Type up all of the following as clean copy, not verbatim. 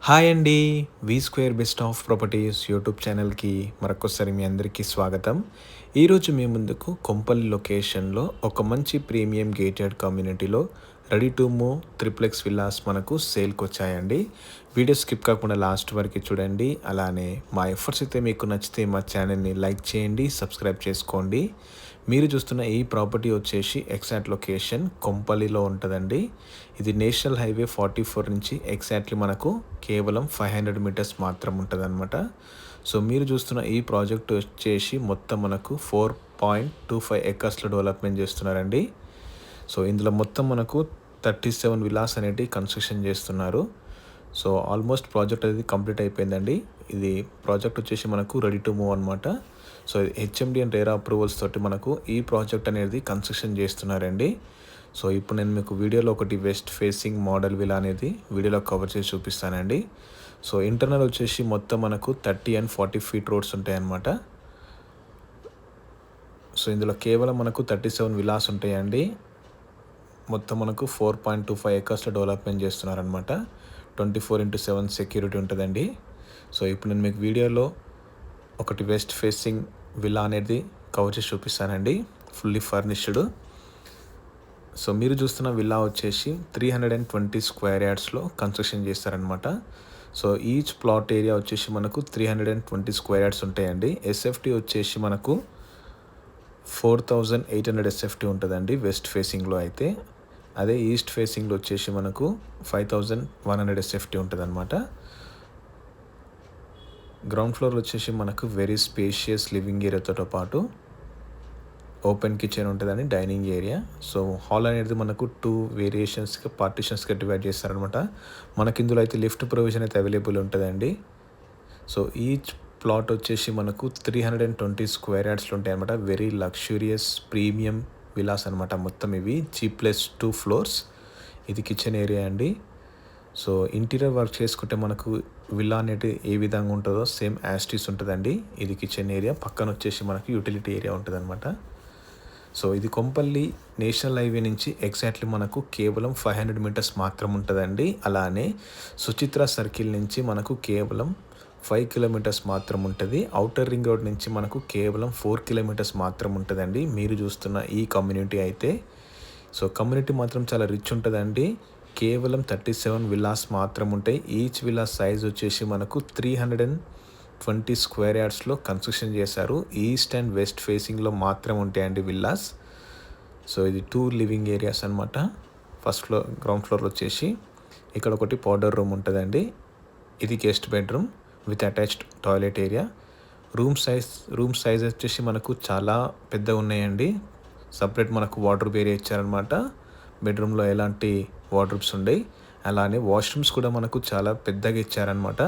Hi అండి. V square best of properties YouTube ఛానల్‌కి మరొక్కసారి మీ అందరికీ స్వాగతం. ఈరోజు మీ ముందుకు కొంపల్లి లొకేషన్‌లో ఒక మంచి ప్రీమియం గేటెడ్ కమ్యూనిటీలో ready to move triplex villas మనకు సేల్‌కొచ్చాయండి. వీడియో స్కిప్ కాకుండా లాస్ట్ వరకు చూడండి. అలానే మా ఎఫర్ట్స్ అయితే మీకు నచ్చితే మా ఛానల్‌ని లైక్ చేయండి, సబ్స్క్రైబ్ చేసుకోండి. మీరు చూస్తున్న ఈ ప్రాపర్టీ వచ్చేసి ఎగ్జాక్ట్ లొకేషన్ కొంపల్లిలో ఉంటదండి. ఇది నేషనల్ హైవే 44 నుంచి ఎగ్జాక్ట్‌లీ మనకు కేవలం 500 మీటర్స్ మాత్రం ఉంటదనమాట. సో మీరు చూస్తున్న ఈ ప్రాజెక్ట్ వచ్చేసి మొత్తం మనకు 4.25 ఎకర్స్‌లో డెవలప్‌మెంట్ చేస్తున్నారండి. సో ఇందులో మొత్తం మనకు 37 విల్లాస్ అనేటివి కన్‌స్ట్రక్షన్ చేస్తున్నారు. సో ఆల్మోస్ట్ ప్రాజెక్ట్ అనేది కంప్లీట్ అయిపోయిందండి. ఇది ప్రాజెక్ట్ వచ్చేసి మనకు రెడీ టు మూవ్ అనమాట. So HMD and RERA approvals తోటి మనకు ఈ ప్రాజెక్ట్ అనేది కన్‌స్ట్రక్షన్ చేస్తున్నారండి. సో ఇప్పుడు నేను మీకు వీడియోలో ఒకటి వెస్ట్ ఫేసింగ్ మోడల్ విలా అనేది వీడియోలో కవర్ చేసి చూపిస్తానండి. సో ఇంటర్నల్ వచ్చేసి మొత్తం మనకు 30 అండ్ 40 ఫీట్ రోడ్స్ ఉంటాయన్నమాట. సో ఇందులో కేవలం మనకు 37 విలాస్ ఉంటాయండి. మొత్తం మనకు 4.25 ఎకర్స్‌లో డెవలప్‌మెంట్ చేస్తున్నారనమాట. 24/7 సెక్యూరిటీ ఉంటదండి. సో ఇప్పుడు నేను మీకు వీడియోలో ఒకటి వెస్ట్ ఫేసింగ్ విల్లా అనేది కవర్ చేసి చూపిస్తానండి. Fully furnished. సో మీరు చూస్తున్న విల్లా వచ్చేసి 320 స్క్వేర్ యార్డ్స్‌లో కన్స్ట్రక్షన్ చేస్తారనమాట. సో ఈచ్ ప్లాట్ ఏరియా వచ్చేసి మనకు 320 స్క్వేర్ యార్డ్స్ ఉంటాయండి. ఎస్ఎఫ్టీ వచ్చేసి మనకు 4800 ఎస్ఎఫ్టీ ఉంటుందండి వెస్ట్ ఫేసింగ్లో అయితే. అదే ఈస్ట్ ఫేసింగ్లో వచ్చేసి మనకు 5100 ఎస్ఎఫ్టీ ఉంటుందన్నమాట. గ్రౌండ్ ఫ్లోర్ వచ్చేసి మనకు వెరీ స్పేషియస్ లివింగ్ ఏరియాతో పాటు ఓపెన్ కిచెన్ ఉంటుందండి, డైనింగ్ ఏరియా. సో హాల్ అనేది మనకు 2 వేరియేషన్స్గా పార్టిషన్స్గా డివైడ్ చేస్తారనమాట. మనకి ఇందులో అయితే లిఫ్ట్ ప్రొవిజన్ అయితే అవైలబుల్ ఉంటుందండి. సో ఈచ్ ప్లాట్ వచ్చేసి మనకు 320 స్క్వేర్ యార్డ్స్లో ఉంటాయి అనమాట. వెరీ లగ్జూరియస్ ప్రీమియం విలాస్ అనమాట మొత్తం ఇవి. G+2 floors. ఇది కిచెన్ ఏరియా అండి. సో ఇంటీరియర్ వర్క్ చేసుకుంటే మనకు విల్లా అనేది ఏ విధంగా ఉంటుందో సేమ్ యాస్టీస్ ఉంటుందండి. ఇది కిచెన్ ఏరియా, పక్కన వచ్చేసి మనకు యూటిలిటీ ఏరియా ఉంటుందన్నమాట. సో ఇది కొంపల్లి నేషనల్ హైవే నుంచి ఎగ్జాక్ట్లీ మనకు కేవలం 500 మీటర్స్ మాత్రం ఉంటుందండి. అలానే సుచిత్ర సర్కిల్ నుంచి మనకు కేవలం 5 కిలోమీటర్స్ మాత్రం ఉంటుంది. ఔటర్ రింగ్ రోడ్ నుంచి మనకు కేవలం 4 కిలోమీటర్స్ మాత్రం ఉంటుందండి. మీరు చూస్తున్న ఈ కమ్యూనిటీ అయితే సో కమ్యూనిటీ మాత్రం చాలా రిచ్ ఉంటుందండి. కేవలం 37 విల్లాస్ మాత్రం ఉంటాయి. ఈచ్ విల్లా సైజ్ వచ్చేసి మనకు 320 స్క్వేర్ యార్డ్స్లో కన్స్ట్రక్షన్ చేశారు. ఈస్ట్ అండ్ వెస్ట్ ఫేసింగ్లో మాత్రం ఉంటాయండి విల్లాస్. సో ఇది 2 లివింగ్ ఏరియాస్ అనమాట. ఫస్ట్ ఫ్లోర్ గ్రౌండ్ ఫ్లోర్ వచ్చేసి ఇక్కడ ఒకటి పౌడర్ రూమ్ ఉంటుందండి. ఇది guest bedroom with attached toilet area. Room size వచ్చేసి మనకు చాలా పెద్దగా ఉన్నాయండి. సపరేట్ మనకు వార్డ్రోబ్ ఏరియా ఇచ్చారనమాట. బెడ్రూమ్లో ఎలాంటి వార్డ్రోబ్స్ ఉండయి. అలానే వాష్రూమ్స్ కూడా మనకు చాలా పెద్దగా ఇచ్చారనమాట.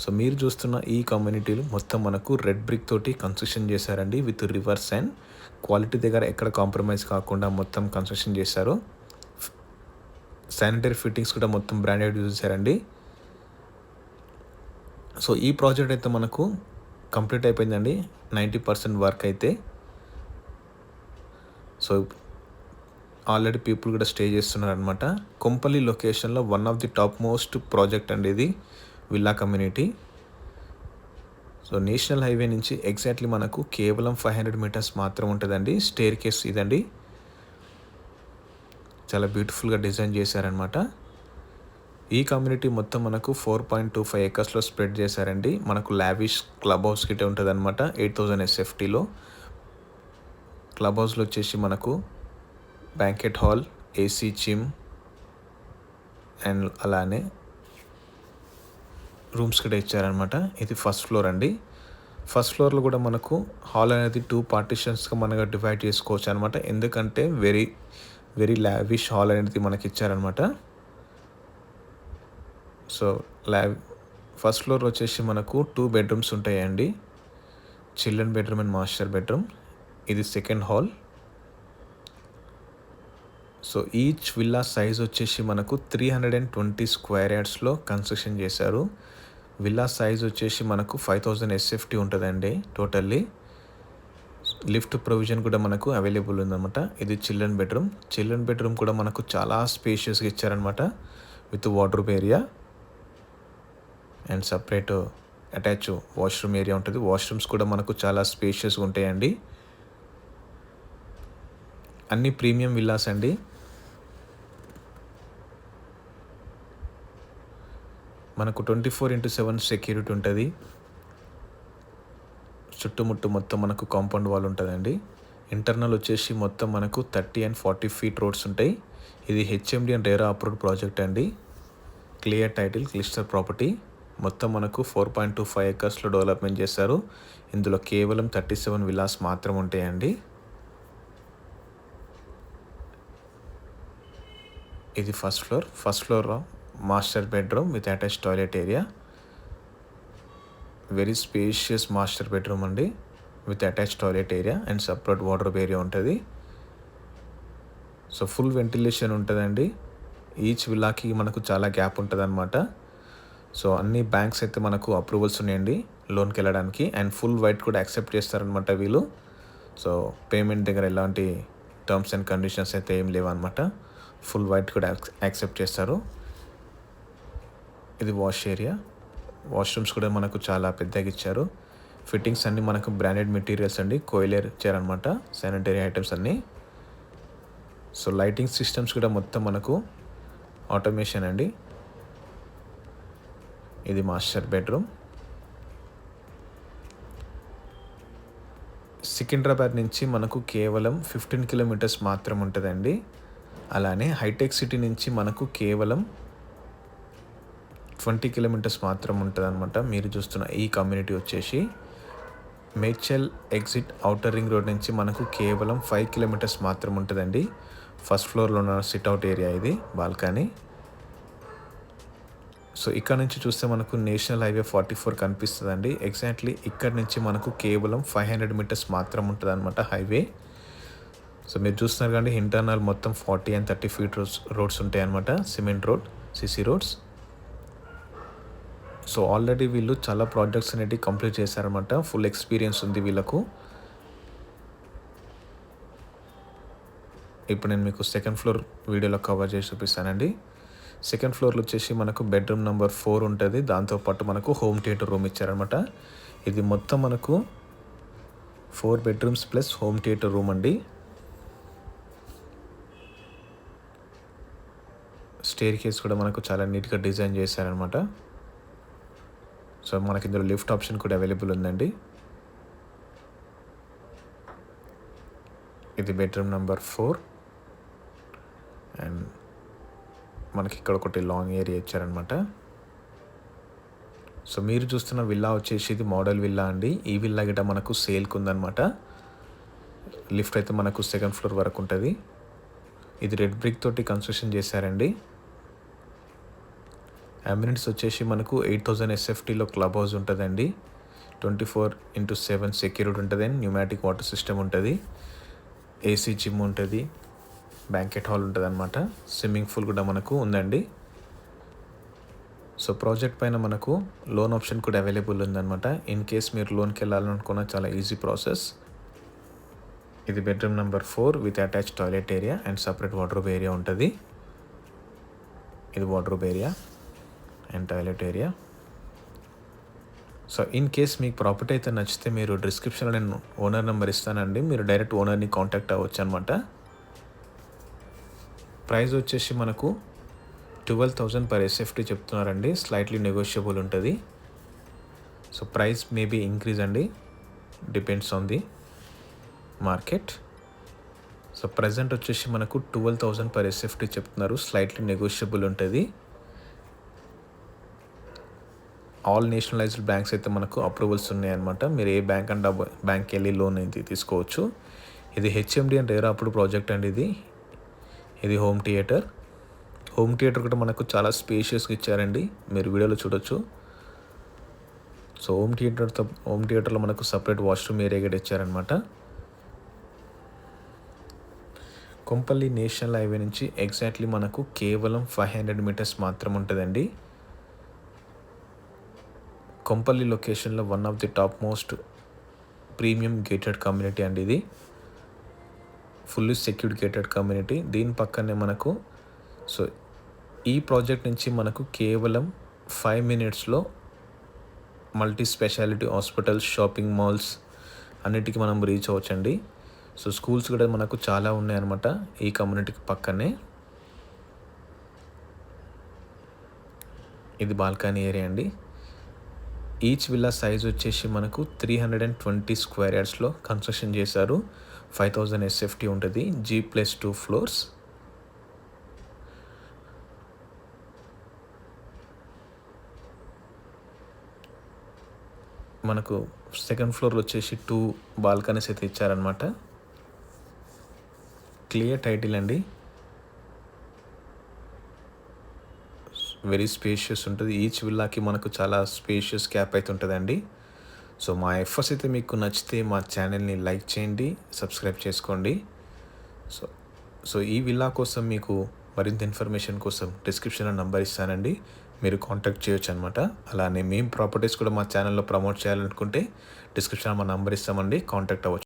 సో మీరు చూస్తున్న ఈ కమ్యూనిటీలు మొత్తం మనకు రెడ్ బ్రిక్ తోటి కన్స్ట్రక్షన్ చేశారండి విత్ రివర్స్ అండ్ క్వాలిటీ దగ్గర ఎక్కడ కాంప్రమైజ్ కాకుండా మొత్తం కన్స్ట్రక్షన్ చేశారు. శానిటరీ ఫిట్టింగ్స్ కూడా మొత్తం బ్రాండెడ్ యూజ్ చేశారండి. సో ఈ ప్రాజెక్ట్ అయితే మనకు కంప్లీట్ అయిపోయిందండి. 90% వర్క్ అయితే. సో ఆల్రెడీ పీపుల్ కూడా స్టే చేస్తున్నారు అనమాట. కొంపల్లి లొకేషన్లో one of the top most project అండి ఇది villa community. So national highway నుంచి ఎగ్జాక్ట్లీ మనకు కేవలం 500 మీటర్స్ మాత్రం ఉంటుందండి. స్టేర్ కేస్ ఇదండి. చాలా బ్యూటిఫుల్గా డిజైన్ చేశారనమాట. ఈ కమ్యూనిటీ మొత్తం మనకు 4.25 ఎకర్స్లో స్ప్రెడ్ చేశారండి. మనకు లావిష్ క్లబ్ హౌస్ గిట్టే ఉంటుంది అనమాట. 8000 ఎస్ఎఫ్టీలో క్లబ్ హౌస్లో వచ్చేసి మనకు banquet hall, AC gym and అలానే రూమ్స్ కూడా ఇచ్చారనమాట. ఇది ఫస్ట్ ఫ్లోర్ అండి. ఫస్ట్ ఫ్లోర్లో కూడా మనకు హాల్ అనేది 2 పార్టిషన్స్గా మనగా డివైడ్ చేసుకోవచ్చు అనమాట. ఎందుకంటే వెరీ లావిష్ హాల్ అనేది మనకి ఇచ్చారనమాట. సో ఫస్ట్ ఫ్లోర్ వచ్చేసి మనకు 2 బెడ్రూమ్స్ ఉంటాయండి. Children bedroom and master bedroom. ఇది second hall. So each villa size వచ్చేసి మనకు 320 స్క్వేర్ యార్డ్స్లో కన్స్ట్రక్షన్ చేశారు. విల్లా సైజ్ వచ్చేసి మనకు 5000 ఎస్ఎఫ్టీ ఉంటుందండి టోటల్లీ. లిఫ్ట్ ప్రొవిజన్ కూడా మనకు అవైలబుల్ ఉందన్నమాట. ఇది చిల్డ్రన్ బెడ్రూమ్ కూడా మనకు చాలా స్పేషియస్గా ఇచ్చారనమాట with wardrobe area. And separate attach washroom area ఉంటుంది. వాష్రూమ్స్ కూడా మనకు చాలా స్పేషియస్గా ఉంటాయండి. అన్ని ప్రీమియం విల్లాస్ అండి. మనకు 24/7 సెక్యూరిటీ ఉంటుంది. చుట్టుముట్టు మొత్తం మనకు కాంపౌండ్ వాల్ ఉంటుందండి. ఇంటర్నల్ వచ్చేసి మొత్తం మనకు 30 and 40 feet రోడ్స్ ఉంటాయి. ఇది HMD and RERA approved project అండి. Clear title, cluster property. మొత్తం మనకు 4.25 acresలో డెవలప్మెంట్ చేశారు. ఇందులో కేవలం 37 విల్లాస్ మాత్రం ఉంటాయండి. ఇది first floor master bedroom with attach toilet area. Very spacious master bedroom అండి with attach toilet area and separate wardrobe area ఉంటుంది. సో ఫుల్ వెంటిలేషన్ ఉంటుందండి. ఈచ్ విల్లాకి మనకు చాలా గ్యాప్ ఉంటుంది అనమాట. సో అన్ని బ్యాంక్స్ అయితే మనకు అప్రూవల్స్ ఉన్నాయండి లోన్కి వెళ్ళడానికి. అండ్ ఫుల్ వైట్ కూడా యాక్సెప్ట్ చేస్తారనమాట వీళ్ళు. సో పేమెంట్ దగ్గర ఎలాంటి టర్మ్స్ అండ్ కండిషన్స్ అయితే ఏం లేవన్నమాట. ఫుల్ వైట్ కూడా యాక్సెప్ట్ చేస్తారు. ఇది వాష్ ఏరియా. వాష్రూమ్స్ కూడా మనకు చాలా పెద్దగా ఇచ్చారు. ఫిట్టింగ్స్ అన్నీ మనకు బ్రాండెడ్ మెటీరియల్స్ అండి. కోయిలర్ ఇచ్చారనమాట శానిటరీ ఐటమ్స్ అన్నీ. సో లైటింగ్ సిస్టమ్స్ కూడా మొత్తం మనకు ఆటోమేషన్ అండి. ఇది మాస్టర్ బెడ్రూమ్. సికింద్రాబాద్ నుంచి మనకు కేవలం 15 kilometers మాత్రం ఉంటుందండి. అలానే హైటెక్ సిటీ నుంచి మనకు కేవలం 20 kilometers మాత్రం ఉంటుంది అనమాట. మీరు చూస్తున్న ఈ కమ్యూనిటీ వచ్చేసి Medchal exit outer ring road నుంచి మనకు కేవలం 5 kilometers మాత్రం ఉంటుందండి. ఫస్ట్ ఫ్లోర్లో ఉన్న సిట్అవుట్ ఏరియా ఇది, బాల్కనీ. సో ఇక్కడ నుంచి చూస్తే మనకు నేషనల్ హైవే 44 కనిపిస్తుందండి. ఎగ్జాక్ట్లీ ఇక్కడ నుంచి మనకు కేవలం 500 meters మాత్రం ఉంటుంది అనమాట హైవే. సో మీరు చూస్తున్నారు కానీ ఇంటర్నల్ మొత్తం 40 and 30 feet రోడ్స్ ఉంటాయి అనమాట. Cement road, CC roads. So already వీళ్ళు చాలా ప్రాజెక్ట్స్ అనేవి కంప్లీట్ చేశారనమాట. ఫుల్ ఎక్స్పీరియన్స్ ఉంది వీళ్ళకు. ఇప్పుడు నేను మీకు సెకండ్ ఫ్లోర్ వీడియోలో కవర్ చేసి చూపిస్తానండి. సెకండ్ ఫ్లోర్లో వచ్చేసి మనకు బెడ్రూమ్ నెంబర్ 4 ఉంటుంది. దాంతోపాటు మనకు హోమ్ థియేటర్ రూమ్ ఇచ్చారనమాట. ఇది మొత్తం మనకు 4 bedrooms plus home theatre room అండి. స్టేర్ కేస్ కూడా మనకు చాలా నీట్గా డిజైన్ చేశారనమాట. సో మనకి ఇందులో లిఫ్ట్ ఆప్షన్ కూడా అవైలబుల్ ఉందండి. ఇది బెడ్రూమ్ నెంబర్ 4 అండ్ మనకి ఇక్కడ ఒకటి లాంగ్ ఏరియా ఇచ్చారనమాట. సో మీరు చూస్తున్న విల్లా వచ్చేసి ఇది మోడల్ విల్లా అండి. ఈ విల్లా గిట్ట మనకు సేల్కి ఉందన్నమాట. లిఫ్ట్ అయితే మనకు సెకండ్ ఫ్లోర్ వరకు ఉంటుంది. ఇది రెడ్ బ్రిక్ తోటి కన్స్ట్రక్షన్ చేశారండి. అమ్యూనిటీస్ వచ్చేసి మనకు 8000 SFTలో క్లబ్ హౌస్ ఉంటుందండి. 24/7 సెక్యూరిటీ ఉంటుంది అండ్ న్యూమాటిక్ వాటర్ సిస్టమ్ ఉంటుంది. ఏసీ జిమ్ ఉంటుంది, బ్యాంకెట్ హాల్ ఉంటుంది అనమాట. స్విమ్మింగ్ పూల్ కూడా మనకు ఉందండి. సో ప్రాజెక్ట్ పైన మనకు లోన్ ఆప్షన్ కూడా అవైలబుల్ ఉందన్నమాట. ఇన్ కేస్ మీరు లోన్కి వెళ్ళాలనుకున్న చాలా ఈజీ ప్రాసెస్. ఇది bedroom number 4 with attach toilet area and separate wardrobe area ఉంటుంది. ఇది wardrobe area and toilet area. So in case మీకు ప్రాపర్టీ అయితే నచ్చితే మీరు డిస్క్రిప్షన్లో నేను ఓనర్ నెంబర్ ఇస్తానండి. మీరు డైరెక్ట్ ఓనర్ని కాంటాక్ట్ అవ్వచ్చు అనమాట. ప్రైస్ వచ్చేసి మనకు 12,000 per SFT చెప్తున్నారండి. స్లైట్లీ నెగోషియబుల్ ఉంటుంది. సో ప్రైస్ మేబీ ఇంక్రీజ్ అండి, depends on the market. So present వచ్చేసి మనకు 12,000 per SFT చెప్తున్నారు. స్లైట్లీ నెగోషియబుల్ ఉంటుంది. ఆల్ నేషనలైజ్డ్ బ్యాంక్స్ అయితే మనకు అప్రూవల్స్ ఉన్నాయన్నమాట. మీరు ఏ బ్యాంక్ అంటే బ్యాంక్కి వెళ్ళి లోన్ అయితే తీసుకోవచ్చు. ఇది హెచ్ఎండి అండ్ రేరా అప్పుడు ప్రాజెక్ట్ అండి. ఇది హోమ్ థియేటర్. హోమ్ థియేటర్ కూడా మనకు చాలా స్పేషియస్గా ఇచ్చారండి, మీరు వీడియోలో చూడొచ్చు. సో హోమ్ థియేటర్లో మనకు సపరేట్ వాష్రూమ్ ఏరియా కూడా ఇచ్చారనమాట. కొంపల్లి నేషనల్ హైవే నుంచి ఎగ్జాక్ట్లీ మనకు కేవలం 500 meters మాత్రం ఉంటుందండి. కొంపల్లి లొకేషన్లో one of the top most premium gated community అండి. ఇది ఫుల్లీ సెక్యూర్డ్ గేటెడ్ కమ్యూనిటీ. దీని పక్కనే మనకు సో ఈ ప్రాజెక్ట్ నుంచి మనకు కేవలం 5 minutesలో multi speciality hospitals, shopping malls అన్నిటికీ మనం రీచ్ అవ్వచ్చండి. సో స్కూల్స్ కూడా మనకు చాలా ఉన్నాయన్నమాట ఈ కమ్యూనిటీకి పక్కనే. ఇది బాల్కనీ ఏరియా అండి. ఈచ్ విల్లా సైజ్ వచ్చేసి మనకు 320 స్క్వేర్ యార్డ్స్లో కన్స్ట్రక్షన్ చేశారు. 5000 ఎస్ఎఫ్టీ ఉంటుంది. G+2 floors. మనకు సెకండ్ ఫ్లోర్లో వచ్చేసి 2 బాల్కనీస్ అయితే ఇచ్చారనమాట. క్లియర్ టైటిల్ అండి. వెరీ స్పేషియస్ ఉంటుంది. ఈచ్ విల్లాకి మనకు చాలా స్పేషియస్ క్యాప్ అయితే ఉంటుందండి. సో మా ఎఫర్ట్స్ అయితే మీకు నచ్చితే మా ఛానల్ని లైక్ చేయండి, సబ్స్క్రైబ్ చేసుకోండి. సో సో ఈ విల్లా కోసం మీకు మరింత ఇన్ఫర్మేషన్ కోసం డిస్క్రిప్షన్లో నంబర్ ఇస్తానండి, మీరు కాంటాక్ట్ చేయొచ్చు అనమాట. అలానే మేము ప్రాపర్టీస్ కూడా మా ఛానల్లో ప్రమోట్ చేయాలనుకుంటే డిస్క్రిప్షన్లో మా నంబర్ ఇస్తామండి, కాంటాక్ట్ అవ్వచ్చు.